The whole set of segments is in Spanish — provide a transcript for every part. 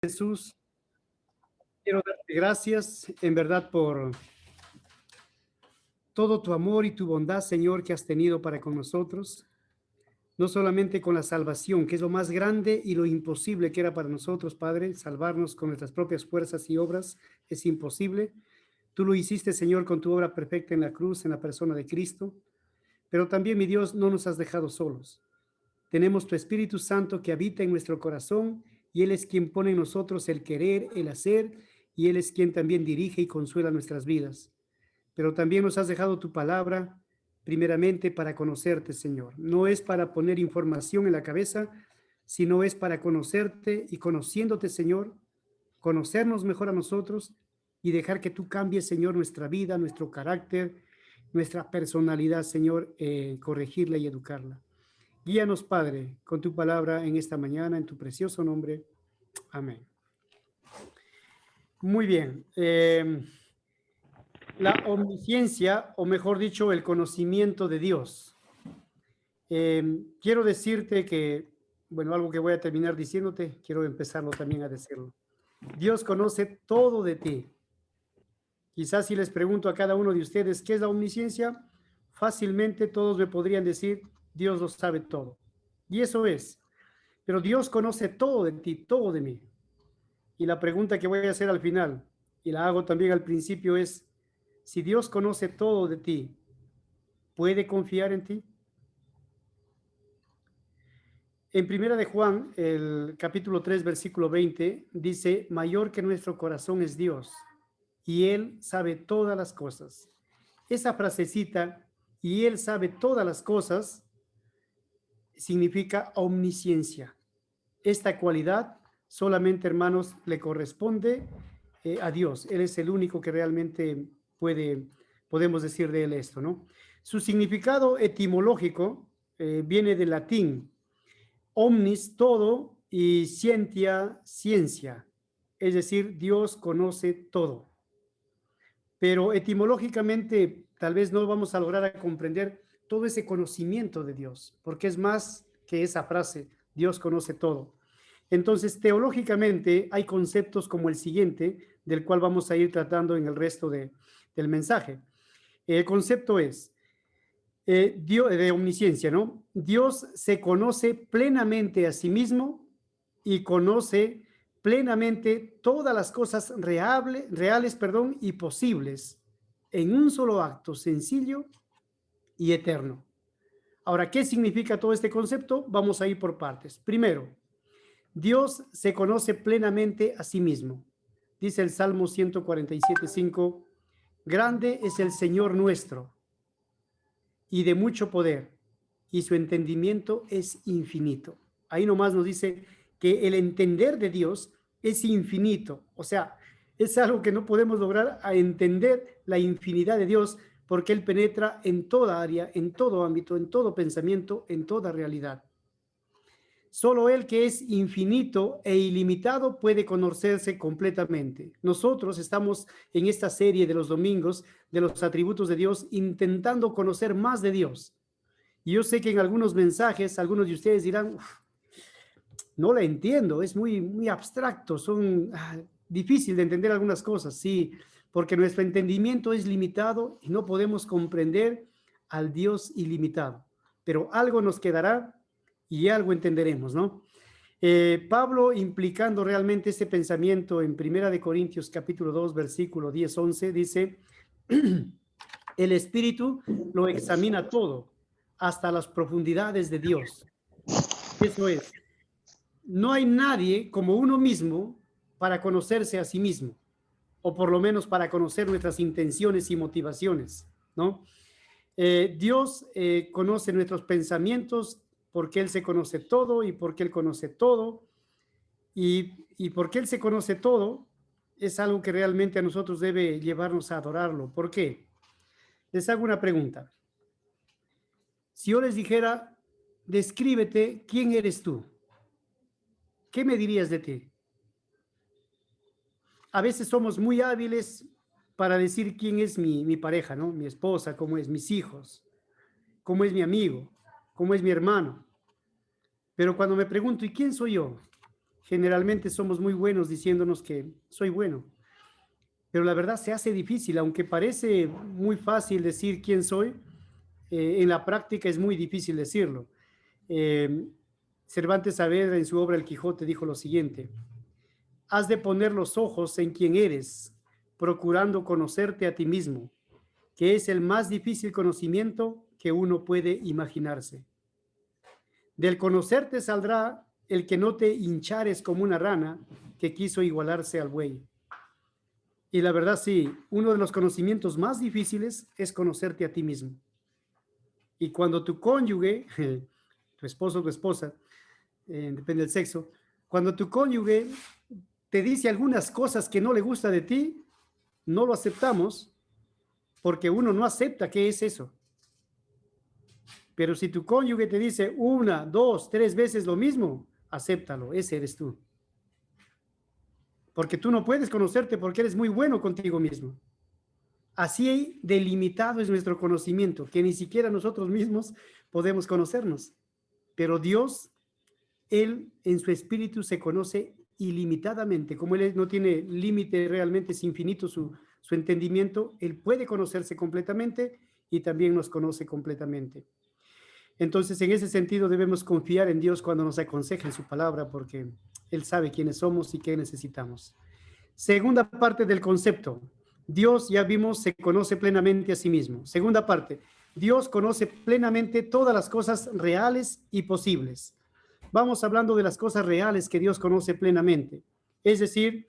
Jesús, quiero darte gracias en verdad por todo tu amor y tu bondad, Señor, que has tenido para con nosotros, no solamente con la salvación, que es lo más grande y lo imposible que era para nosotros, Padre, salvarnos con nuestras propias fuerzas y obras, es imposible. Tú lo hiciste, Señor, con tu obra perfecta en la cruz, en la persona de Cristo, pero también, mi Dios, no nos has dejado solos. Tenemos tu Espíritu Santo que habita en nuestro corazón y Él es quien pone en nosotros el querer, el hacer, y Él es quien también dirige y consuela nuestras vidas. Pero también nos has dejado tu palabra, primeramente para conocerte, Señor. No es para poner información en la cabeza, sino es para conocerte y conociéndote, Señor, conocernos mejor a nosotros y dejar que tú cambies, Señor, nuestra vida, nuestro carácter, nuestra personalidad, Señor, corregirla y educarla. Guíanos, Padre, con tu palabra en esta mañana, en tu precioso nombre. Amén. Muy bien. La omnisciencia, o mejor dicho, el conocimiento de Dios. Quiero decirte que, bueno, algo que voy a terminar diciéndote, quiero empezarlo también a decirlo. Dios conoce todo de ti. Quizás si les pregunto a cada uno de ustedes qué es la omnisciencia, fácilmente todos me podrían decir, Dios lo sabe todo. Y eso es. Pero Dios conoce todo de ti, todo de mí. Y la pregunta que voy a hacer al final, y la hago también al principio, es, si Dios conoce todo de ti, ¿puede confiar en ti? En Primera de Juan, el capítulo 3, versículo 20, dice, mayor que nuestro corazón es Dios, y Él sabe todas las cosas. Esa frasecita, y Él sabe todas las cosas, significa omnisciencia. Esta cualidad solamente, hermanos, le corresponde a Dios. Él es el único que realmente podemos decir de él esto, ¿no? Su significado etimológico viene del latín, omnis, todo, y scientia, ciencia. Es decir, Dios conoce todo. Pero etimológicamente tal vez no vamos a lograr a comprender todo ese conocimiento de Dios, porque es más que esa frase, Dios conoce todo. Entonces, teológicamente hay conceptos como el siguiente, del cual vamos a ir tratando en el resto del mensaje. El concepto es Dios, de omnisciencia, ¿no? Dios se conoce plenamente a sí mismo y conoce plenamente todas las cosas reales, perdón, y posibles en un solo acto sencillo y eterno. Ahora, ¿qué significa todo este concepto? Vamos a ir por partes. Primero, Dios se conoce plenamente a sí mismo. Dice el Salmo 147:5, grande es el Señor nuestro y de mucho poder, y su entendimiento es infinito. Ahí nomás nos dice que el entender de Dios es infinito. O sea, es algo que no podemos lograr a entender la infinidad de Dios porque Él penetra en toda área, en todo ámbito, en todo pensamiento, en toda realidad. Solo Él, que es infinito e ilimitado, puede conocerse completamente. Nosotros estamos en esta serie de los domingos de los atributos de Dios intentando conocer más de Dios. Y yo sé que en algunos mensajes, algunos de ustedes dirán, no la entiendo, es muy abstracto, son difícil de entender algunas cosas, sí, porque nuestro entendimiento es limitado y no podemos comprender al Dios ilimitado. Pero algo nos quedará y algo entenderemos, ¿no? Pablo, implicando realmente este pensamiento en Primera de Corintios capítulo 2, versículo 10-11, dice, el Espíritu lo examina todo, hasta las profundidades de Dios. Eso es, no hay nadie como uno mismo para conocerse a sí mismo, o por lo menos para conocer nuestras intenciones y motivaciones, ¿no? Dios conoce nuestros pensamientos porque Él se conoce todo y porque Él conoce todo. Y porque Él se conoce todo, es algo que realmente a nosotros debe llevarnos a adorarlo. ¿Por qué? Les hago una pregunta. Si yo les dijera, descríbete quién eres tú, ¿qué me dirías de ti? A veces somos muy hábiles para decir quién es mi pareja, ¿no? Mi esposa, cómo es mis hijos, cómo es mi amigo, cómo es mi hermano. Pero cuando me pregunto, ¿y quién soy yo? Generalmente somos muy buenos diciéndonos que soy bueno, pero la verdad se hace difícil, aunque parece muy fácil decir quién soy, en la práctica es muy difícil decirlo. Eh, Cervantes Saavedra en su obra El Quijote dijo lo siguiente: has de poner los ojos en quien eres, procurando conocerte a ti mismo, que es el más difícil conocimiento que uno puede imaginarse. Del conocerte saldrá el que no te hinchares como una rana que quiso igualarse al buey. Y la verdad sí, uno de los conocimientos más difíciles es conocerte a ti mismo. Y cuando tu cónyuge, tu esposo o tu esposa, depende del sexo, cuando tu cónyuge te dice algunas cosas que no le gusta de ti, no lo aceptamos porque uno no acepta qué es eso. Pero si tu cónyuge te dice una, dos, tres veces lo mismo, acéptalo, ese eres tú. Porque tú no puedes conocerte porque eres muy bueno contigo mismo. Así delimitado es nuestro conocimiento, que ni siquiera nosotros mismos podemos conocernos. Pero Dios, Él en su espíritu se conoce ilimitadamente. Como Él no tiene límite, realmente es infinito su entendimiento, Él puede conocerse completamente y también nos conoce completamente. Entonces, en ese sentido, debemos confiar en Dios cuando nos aconseja en su palabra, porque Él sabe quiénes somos y qué necesitamos. Segunda parte del concepto. Dios, ya vimos, se conoce plenamente a sí mismo. Segunda parte. Dios conoce plenamente todas las cosas reales y posibles. Vamos hablando de las cosas reales que Dios conoce plenamente. Es decir,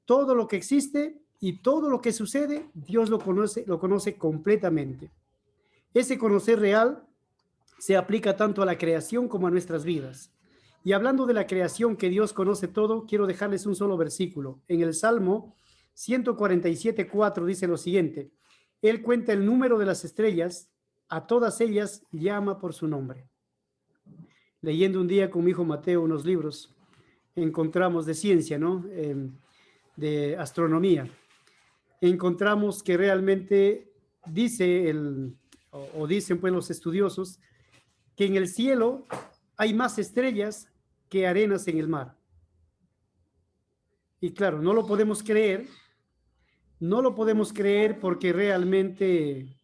todo lo que existe y todo lo que sucede, Dios lo conoce completamente. Ese conocer real se aplica tanto a la creación como a nuestras vidas. Y hablando de la creación, que Dios conoce todo, quiero dejarles un solo versículo. En el Salmo 147:4 dice lo siguiente: Él cuenta el número de las estrellas, a todas ellas llama por su nombre. Leyendo un día con mi hijo Mateo unos libros, encontramos de ciencia, ¿no? De astronomía. Encontramos que realmente dice o dicen pues los estudiosos, que en el cielo hay más estrellas que arenas en el mar. Y claro, no lo podemos creer porque realmente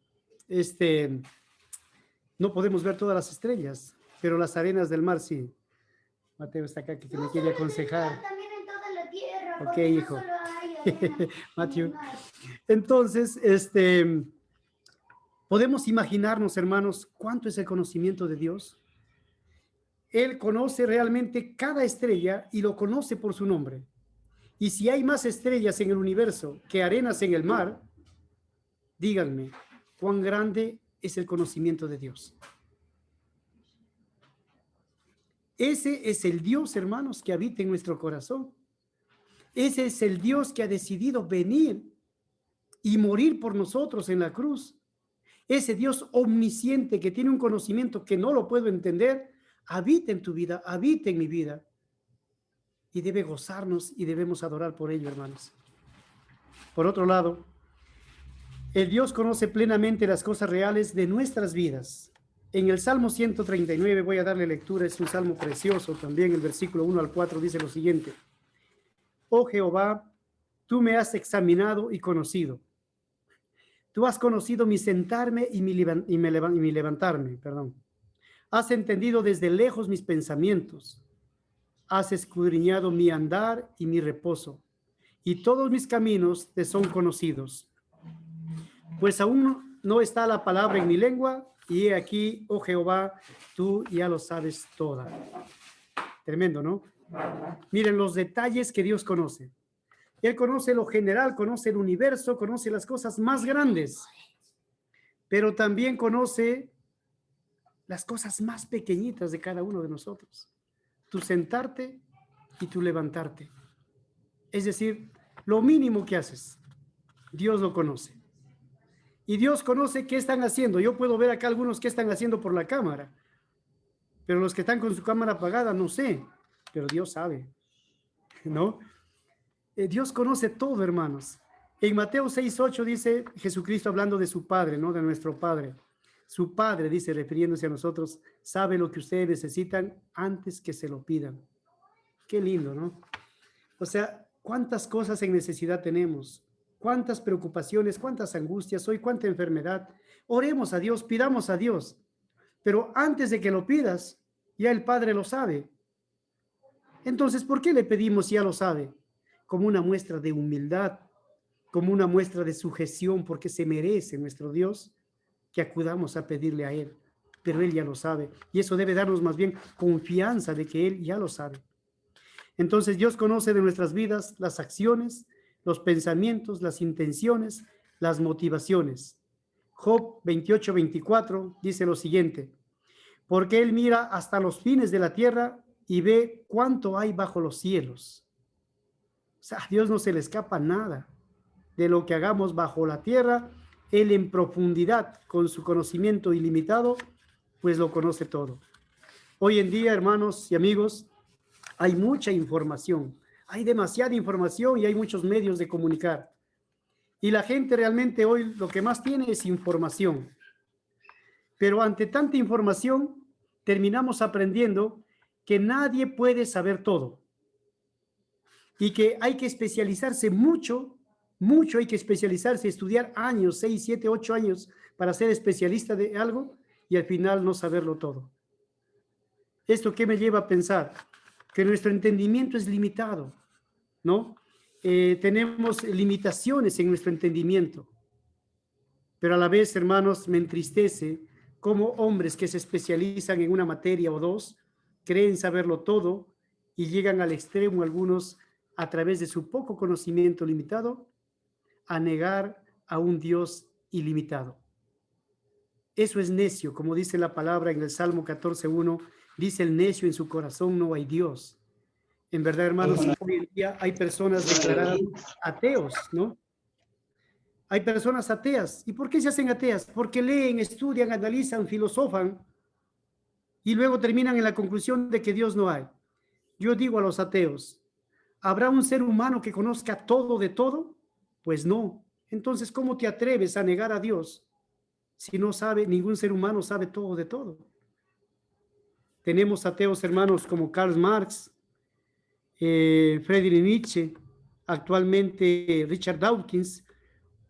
no podemos ver todas las estrellas, pero las arenas del mar sí. Mateo está acá que me quiere aconsejar. También en toda la tierra, ok, hijo. No Matthew. Entonces, podemos imaginarnos, hermanos, cuánto es el conocimiento de Dios. Él conoce realmente cada estrella y lo conoce por su nombre. Y si hay más estrellas en el universo que arenas en el mar, díganme, ¿cuán grande es el conocimiento de Dios? Ese es el Dios, hermanos, que habita en nuestro corazón. Ese es el Dios que ha decidido venir y morir por nosotros en la cruz. Ese Dios omnisciente que tiene un conocimiento que no lo puedo entender, habita en tu vida, habita en mi vida. Y debe gozarnos y debemos adorar por ello, hermanos. Por otro lado, el Dios conoce plenamente las cosas reales de nuestras vidas. En el Salmo 139, voy a darle lectura, es un salmo precioso también, el versículo 1 al 4 dice lo siguiente: Oh Jehová, tú me has examinado y conocido. Tú has conocido mi sentarme y mi levantarme, perdón. Has entendido desde lejos mis pensamientos. Has escudriñado mi andar y mi reposo, y todos mis caminos te son conocidos. Pues aún no está la palabra en mi lengua, y he aquí, oh Jehová, tú ya lo sabes toda. Tremendo, ¿no? Miren los detalles que Dios conoce. Él conoce lo general, conoce el universo, conoce las cosas más grandes, pero también conoce las cosas más pequeñitas de cada uno de nosotros. Tu sentarte y tu levantarte. Es decir, lo mínimo que haces, Dios lo conoce. Y Dios conoce qué están haciendo. Yo puedo ver acá algunos que están haciendo por la cámara, pero los que están con su cámara apagada, no sé, pero Dios sabe, ¿no? Dios conoce todo, hermanos. En Mateo 6:8 dice Jesucristo hablando de su Padre, ¿no? De nuestro Padre. Su Padre, dice, refiriéndose a nosotros, sabe lo que ustedes necesitan antes que se lo pidan. Qué lindo, ¿no? O sea, cuántas cosas en necesidad tenemos, cuántas preocupaciones, cuántas angustias, hoy cuánta enfermedad. Oremos a Dios, pidamos a Dios, pero antes de que lo pidas, ya el Padre lo sabe. Entonces, ¿por qué le pedimos si ya lo sabe? Como una muestra de humildad, como una muestra de sujeción, porque se merece nuestro Dios que acudamos a pedirle a Él, pero Él ya lo sabe. Y eso debe darnos más bien confianza de que Él ya lo sabe. Entonces Dios conoce de nuestras vidas las acciones, los pensamientos, las intenciones, las motivaciones. Job 28:24 dice lo siguiente: porque Él mira hasta los fines de la tierra y ve cuánto hay bajo los cielos. O sea, a Dios no se le escapa nada de lo que hagamos bajo la tierra. Él en profundidad, con su conocimiento ilimitado, pues lo conoce todo. Hoy en día, hermanos y amigos, hay mucha información, hay demasiada información y hay muchos medios de comunicar. Y la gente realmente hoy lo que más tiene es información. Pero ante tanta información, terminamos aprendiendo que nadie puede saber todo y que hay que especializarse mucho, mucho hay que especializarse, estudiar años, 6, 7, 8 años para ser especialista de algo y al final no saberlo todo. ¿Esto qué me lleva a pensar? Que nuestro entendimiento es limitado, ¿no? Tenemos limitaciones en nuestro entendimiento, pero a la vez, hermanos, me entristece cómo hombres que se especializan en una materia o dos creen saberlo todo y llegan al extremo algunos a través de su poco conocimiento limitado a negar a un Dios ilimitado. Eso es necio, como dice la palabra en el Salmo 14:1, dice el necio en su corazón no hay Dios. En verdad, hermanos, hoy en día hay personas declaradas ateos, ¿no? Hay personas ateas. ¿Y por qué se hacen ateas? Porque leen, estudian, analizan, filosofan y luego terminan en la conclusión de que Dios no hay. Yo digo a los ateos, ¿habrá un ser humano que conozca todo de todo? Pues no. Entonces, ¿cómo te atreves a negar a Dios si no sabe, ningún ser humano sabe todo de todo? Tenemos ateos, hermanos, como Karl Marx, Friedrich Nietzsche, actualmente Richard Dawkins,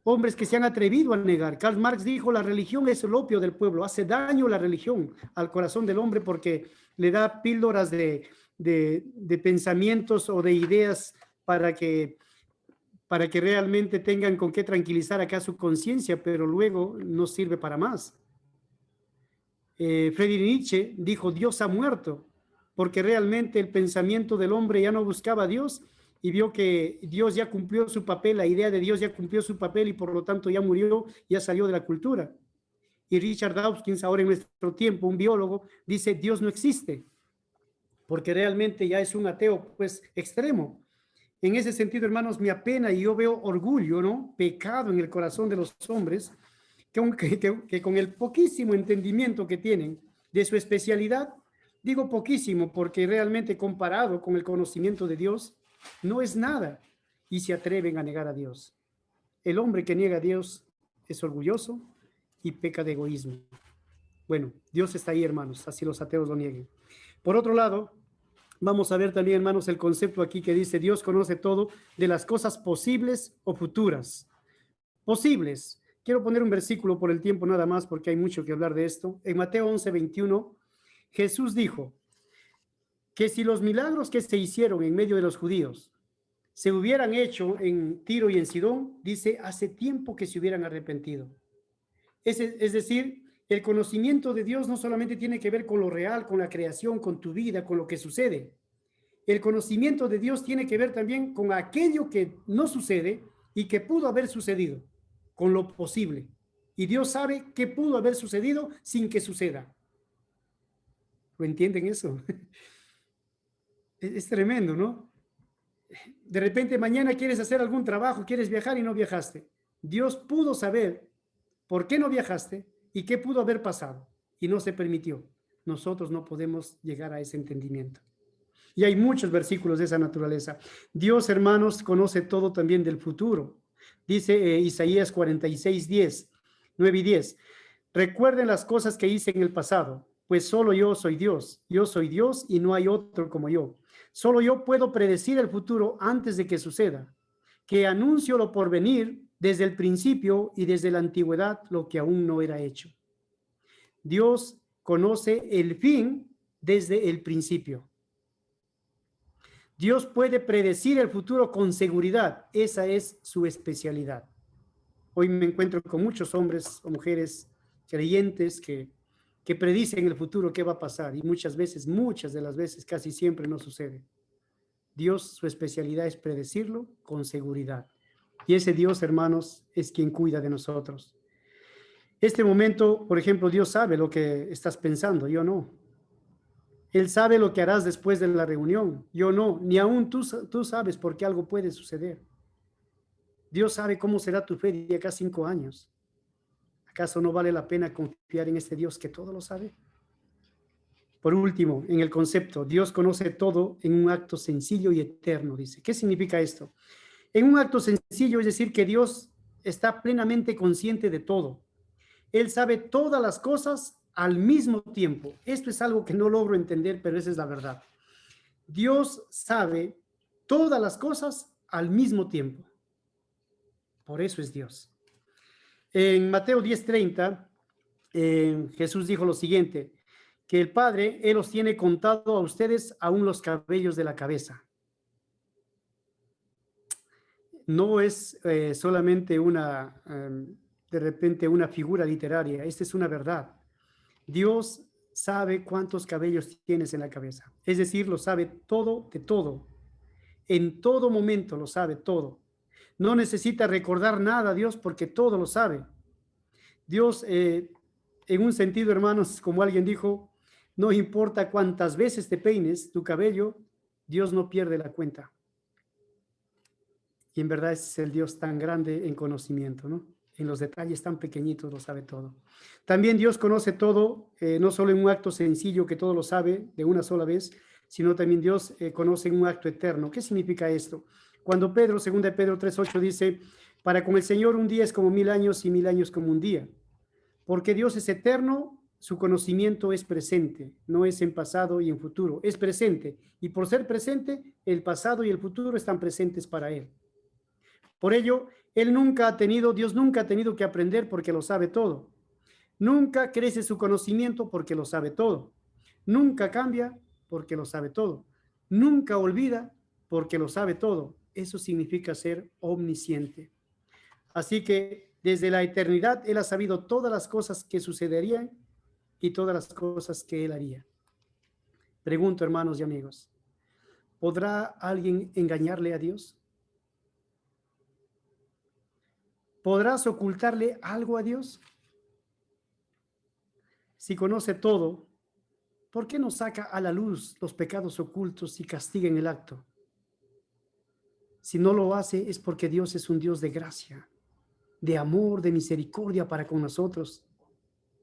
hombres que se han atrevido a negar. Karl Marx dijo, la religión es el opio del pueblo, hace daño la religión al corazón del hombre porque le da píldoras de pensamientos o de ideas para que realmente tengan con qué tranquilizar acá su conciencia, pero luego no sirve para más. Friedrich Nietzsche dijo, Dios ha muerto, porque realmente el pensamiento del hombre ya no buscaba a Dios y vio que Dios ya cumplió su papel, la idea de Dios ya cumplió su papel y por lo tanto ya murió, ya salió de la cultura. Y Richard Dawkins, ahora en nuestro tiempo, un biólogo, dice, Dios no existe, porque realmente ya es un ateo, pues, extremo. En ese sentido, hermanos, me apena y yo veo orgullo, ¿no? Pecado en el corazón de los hombres, que con el poquísimo entendimiento que tienen de su especialidad, digo poquísimo porque realmente comparado con el conocimiento de Dios, no es nada, y se atreven a negar a Dios. El hombre que niega a Dios es orgulloso y peca de egoísmo. Bueno, Dios está ahí, hermanos, así los ateos lo nieguen. Por otro lado, vamos a ver también, hermanos, el concepto aquí que dice, Dios conoce todo de las cosas posibles o futuras. Posibles. Quiero poner un versículo por el tiempo nada más, porque hay mucho que hablar de esto. En Mateo 11:21, Jesús dijo que si los milagros que se hicieron en medio de los judíos se hubieran hecho en Tiro y en Sidón, dice, hace tiempo que se hubieran arrepentido. Es decir, el conocimiento de Dios no solamente tiene que ver con lo real, con la creación, con tu vida, con lo que sucede. El conocimiento de Dios tiene que ver también con aquello que no sucede y que pudo haber sucedido, con lo posible. Y Dios sabe qué pudo haber sucedido sin que suceda. ¿Lo entienden eso? Es tremendo, ¿no? De repente mañana quieres hacer algún trabajo, quieres viajar y no viajaste. Dios pudo saber por qué no viajaste y qué pudo haber pasado y no se permitió. Nosotros no podemos llegar a ese entendimiento. Y hay muchos versículos de esa naturaleza. Dios, hermanos, conoce todo también del futuro. Dice Isaías 46:10, 9 y 10. Recuerden las cosas que hice en el pasado, pues solo yo soy Dios y no hay otro como yo. Solo yo puedo predecir el futuro antes de que suceda, que anuncio lo por venir desde el principio y desde la antigüedad lo que aún no era hecho. Dios conoce el fin desde el principio. Dios puede predecir el futuro con seguridad. Esa es su especialidad. Hoy me encuentro con muchos hombres o mujeres creyentes que predicen el futuro, qué va a pasar. Y muchas de las veces, casi siempre no sucede. Dios, su especialidad es predecirlo con seguridad. Y ese Dios, hermanos, es quien cuida de nosotros. Este momento, por ejemplo, Dios sabe lo que estás pensando, yo no. Él sabe lo que harás después de la reunión, yo no. Ni aún tú sabes por qué algo puede suceder. Dios sabe cómo será tu fe de acá 5 años. ¿Acaso no vale la pena confiar en este Dios que todo lo sabe? Por último, en el concepto, Dios conoce todo en un acto sencillo y eterno, dice. ¿Qué significa esto? En un acto sencillo, es decir, que Dios está plenamente consciente de todo. Él sabe todas las cosas al mismo tiempo. Esto es algo que no logro entender, pero esa es la verdad. Dios sabe todas las cosas al mismo tiempo. Por eso es Dios. En Mateo 10:30, Jesús dijo lo siguiente, que el Padre, Él los tiene contado a ustedes aún los cabellos de la cabeza. No es solamente de repente una figura literaria, esta es una verdad. Dios sabe cuántos cabellos tienes en la cabeza, es decir, lo sabe todo de todo, en todo momento lo sabe todo. No necesita recordar nada a Dios porque todo lo sabe. Dios, en un sentido, hermanos, como alguien dijo, no importa cuántas veces te peines tu cabello, Dios no pierde la cuenta. Y en verdad es el Dios tan grande en conocimiento, ¿no? En los detalles tan pequeñitos lo sabe todo. También Dios conoce todo, no solo en un acto sencillo que todo lo sabe de una sola vez, sino también Dios conoce en un acto eterno. ¿Qué significa esto? Cuando Pedro, 2 de Pedro 3:8 dice, para con el Señor un día es como 1000 años y 1000 años como un día. Porque Dios es eterno, su conocimiento es presente, no es en pasado y en futuro, es presente. Y por ser presente, el pasado y el futuro están presentes para Él. Por ello, Dios nunca ha tenido que aprender porque lo sabe todo. Nunca crece su conocimiento porque lo sabe todo. Nunca cambia porque lo sabe todo. Nunca olvida porque lo sabe todo. Eso significa ser omnisciente. Así que desde la eternidad Él ha sabido todas las cosas que sucederían y todas las cosas que Él haría. Pregunto, hermanos y amigos, ¿podrá alguien engañarle a Dios? ¿Podrás ocultarle algo a Dios? Si conoce todo, ¿por qué no saca a la luz los pecados ocultos y castiga en el acto? Si no lo hace es porque Dios es un Dios de gracia, de amor, de misericordia para con nosotros.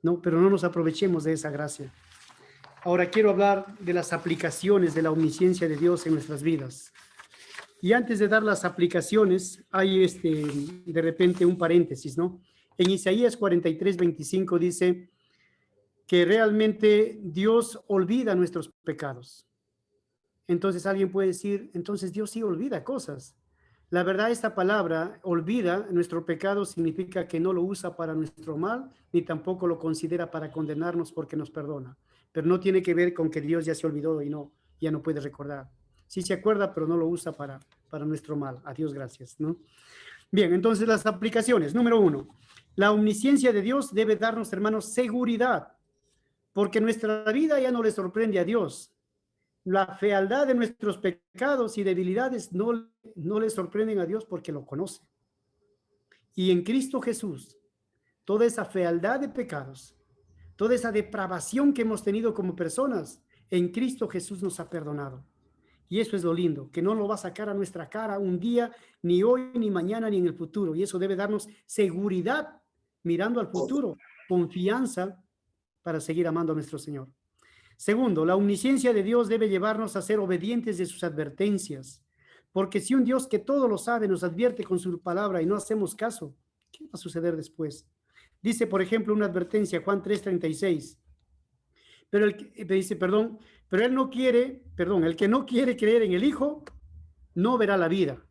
No, pero no nos aprovechemos de esa gracia. Ahora quiero hablar de las aplicaciones de la omnisciencia de Dios en nuestras vidas. Y antes de dar las aplicaciones, hay de repente un paréntesis, ¿no? En Isaías 43:25 dice que realmente Dios olvida nuestros pecados. Entonces alguien puede decir, entonces Dios sí olvida cosas. La verdad, esta palabra, olvida nuestro pecado, significa que no lo usa para nuestro mal, ni tampoco lo considera para condenarnos porque nos perdona. Pero no tiene que ver con que Dios ya se olvidó y ya no puede recordar. Sí se acuerda, pero no lo usa para nuestro mal. A Dios gracias, ¿no? Bien, entonces las aplicaciones. Número 1, la omnisciencia de Dios debe darnos, hermanos, seguridad, porque nuestra vida ya no le sorprende a Dios. La fealdad de nuestros pecados y debilidades no le sorprenden a Dios porque lo conoce. Y en Cristo Jesús, toda esa fealdad de pecados, toda esa depravación que hemos tenido como personas, en Cristo Jesús nos ha perdonado. Y eso es lo lindo, que no lo va a sacar a nuestra cara un día, ni hoy, ni mañana, ni en el futuro. Y eso debe darnos seguridad mirando al futuro, confianza para seguir amando a nuestro Señor. Segundo, la omnisciencia de Dios debe llevarnos a ser obedientes de sus advertencias, porque si un Dios que todo lo sabe nos advierte con su palabra y no hacemos caso, ¿qué va a suceder después? Dice, por ejemplo, una advertencia, Juan 3:36, pero Pero él no quiere, perdón, el que no quiere creer en el Hijo, no verá la vida,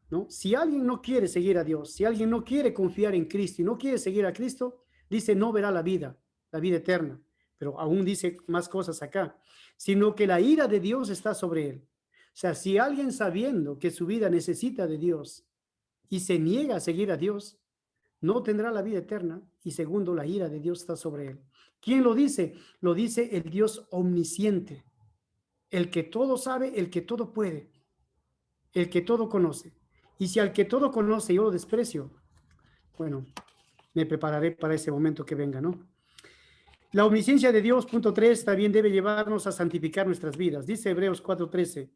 ¿no? Si alguien no quiere seguir a Dios, si alguien no quiere confiar en Cristo y no quiere seguir a Cristo, dice no verá la vida eterna. Pero aún dice más cosas acá, sino que la ira de Dios está sobre él. O sea, si alguien sabiendo que su vida necesita de Dios y se niega a seguir a Dios, no tendrá la vida eterna, y segundo, la ira de Dios está sobre él. ¿Quién lo dice? Lo dice el Dios omnisciente, el que todo sabe, el que todo puede, el que todo conoce. Y si al que todo conoce yo lo desprecio, bueno, me prepararé para ese momento que venga, ¿no? La omnisciencia de Dios, punto 3, también debe llevarnos a santificar nuestras vidas. Dice Hebreos 4:13,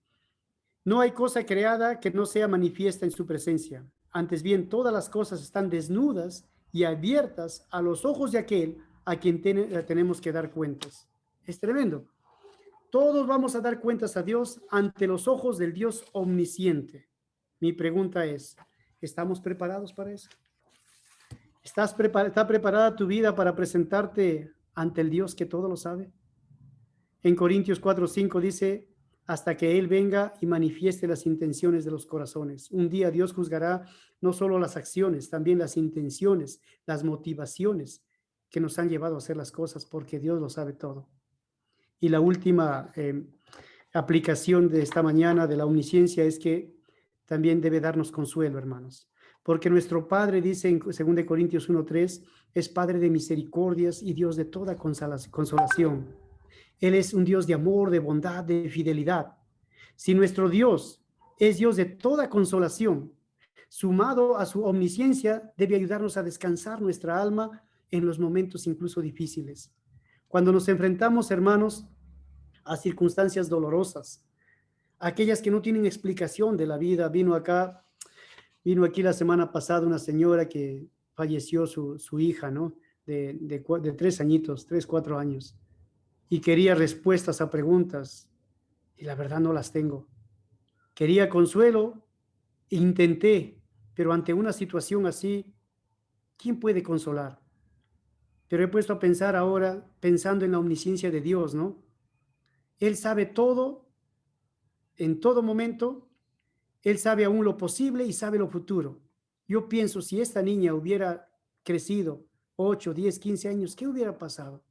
no hay cosa creada que no sea manifiesta en su presencia. Antes bien, todas las cosas están desnudas y abiertas a los ojos de aquel a quien tenemos que dar cuentas. Es tremendo. Todos vamos a dar cuentas a Dios ante los ojos del Dios omnisciente. Mi pregunta es, ¿estamos preparados para eso? ¿Está preparada tu vida para presentarte ante el Dios que todo lo sabe? En Corintios 4:5 dice, hasta que Él venga y manifieste las intenciones de los corazones. Un día Dios juzgará no solo las acciones, también las intenciones, las motivaciones que nos han llevado a hacer las cosas, porque Dios lo sabe todo. Y la última aplicación de esta mañana de la omnisciencia es que también debe darnos consuelo, hermanos. Porque nuestro Padre, dice en 2 Corintios 1:3, es Padre de misericordias y Dios de toda consolación. Él es un Dios de amor, de bondad, de fidelidad. Si nuestro Dios es Dios de toda consolación, sumado a su omnisciencia, debe ayudarnos a descansar nuestra alma en los momentos incluso difíciles. Cuando nos enfrentamos, hermanos, a circunstancias dolorosas, aquellas que no tienen explicación de la vida. Vino aquí la semana pasada una señora que falleció su hija, ¿no? De 3 añitos, 3, 4 años. Y quería respuestas a preguntas y la verdad no las tengo. Quería consuelo, intenté, pero ante una situación así, ¿quién puede consolar? Pero he puesto a pensar ahora, pensando en la omnisciencia de Dios, ¿no? Él sabe todo, en todo momento. Él sabe aún lo posible y sabe lo futuro. Yo pienso, si esta niña hubiera crecido 8, 10, 15 años, ¿qué hubiera pasado?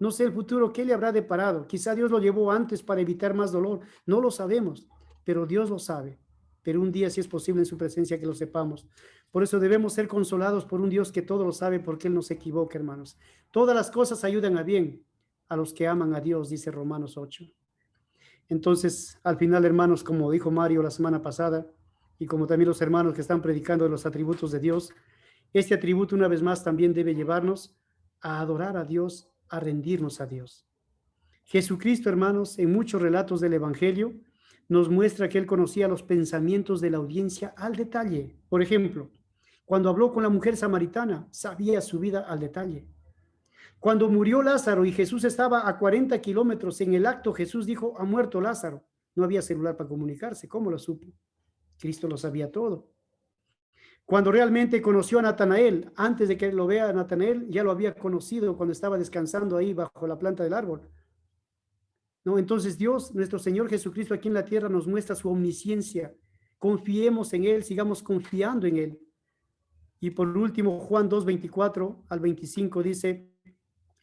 No sé el futuro, ¿qué le habrá deparado? Quizá Dios lo llevó antes para evitar más dolor. No lo sabemos, pero Dios lo sabe. Pero un día, si es posible, en su presencia que lo sepamos. Por eso debemos ser consolados por un Dios que todo lo sabe, porque Él no se equivoca, hermanos. Todas las cosas ayudan a bien a los que aman a Dios, dice Romanos 8. Entonces, al final, hermanos, como dijo Mario la semana pasada, y como también los hermanos que están predicando de los atributos de Dios, este atributo una vez más también debe llevarnos a adorar a Dios, a rendirnos a Dios. Jesucristo, hermanos, en muchos relatos del Evangelio, nos muestra que Él conocía los pensamientos de la audiencia al detalle. Por ejemplo, cuando habló con la mujer samaritana, sabía su vida al detalle. Cuando murió Lázaro y Jesús estaba a 40 kilómetros en el acto, Jesús dijo, ha muerto Lázaro. No había celular para comunicarse. ¿Cómo lo supo? Cristo lo sabía todo. Cuando realmente conoció a Natanael, antes de que lo vea a Natanael, ya lo había conocido cuando estaba descansando ahí bajo la planta del árbol. ¿No? Entonces Dios, nuestro Señor Jesucristo aquí en la tierra nos muestra su omnisciencia. Confiemos en Él, sigamos confiando en Él. Y por último, Juan 2:24-25 dice,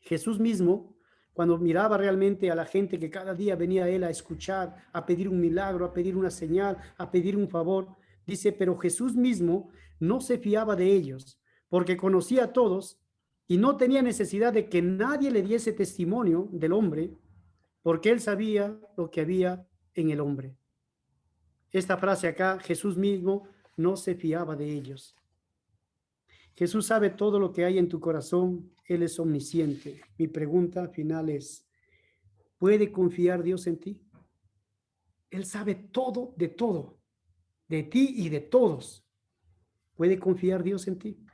Jesús mismo, cuando miraba realmente a la gente que cada día venía a Él a escuchar, a pedir un milagro, a pedir una señal, a pedir un favor, dice, pero Jesús mismo no se fiaba de ellos, porque conocía a todos y no tenía necesidad de que nadie le diese testimonio del hombre, porque Él sabía lo que había en el hombre. Esta frase acá, Jesús mismo no se fiaba de ellos. Jesús sabe todo lo que hay en tu corazón. Él es omnisciente. Mi pregunta final es, ¿puede confiar Dios en ti? Él sabe todo, de ti y de todos. ¿Puede confiar Dios en ti?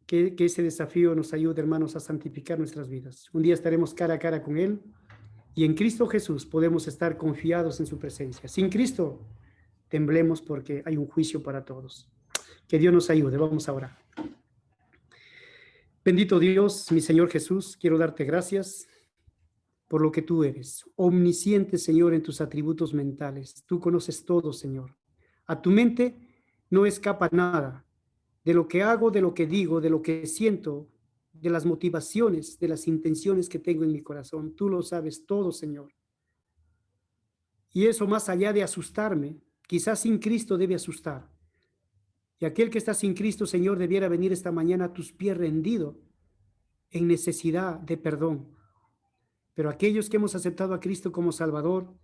Que ese desafío nos ayude, hermanos, a santificar nuestras vidas. Un día estaremos cara a cara con Él y en Cristo Jesús podemos estar confiados en su presencia. Sin Cristo, temblemos porque hay un juicio para todos. Que Dios nos ayude. Vamos a orar. Bendito Dios, mi Señor Jesús, quiero darte gracias por lo que tú eres. Omnisciente, Señor, en tus atributos mentales. Tú conoces todo, Señor. A tu mente no escapa nada de lo que hago, de lo que digo, de lo que siento, de las motivaciones, de las intenciones que tengo en mi corazón. Tú lo sabes todo, Señor. Y eso, más allá de asustarme, quizás sin Cristo debe asustar. Y aquel que está sin Cristo, Señor, debiera venir esta mañana a tus pies rendido en necesidad de perdón. Pero aquellos que hemos aceptado a Cristo como Salvador,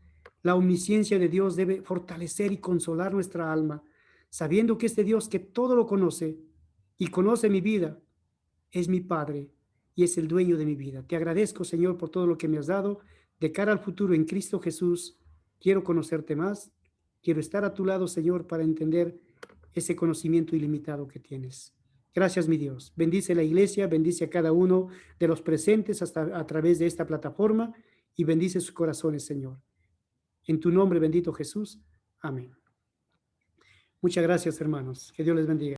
la omnisciencia de Dios debe fortalecer y consolar nuestra alma, sabiendo que este Dios que todo lo conoce y conoce mi vida, es mi Padre y es el dueño de mi vida. Te agradezco, Señor, por todo lo que me has dado. De cara al futuro en Cristo Jesús, quiero conocerte más. Quiero estar a tu lado, Señor, para entender ese conocimiento ilimitado que tienes. Gracias, mi Dios. Bendice la iglesia, bendice a cada uno de los presentes hasta a través de esta plataforma y bendice sus corazones, Señor. En tu nombre, bendito Jesús. Amén. Muchas gracias, hermanos. Que Dios les bendiga.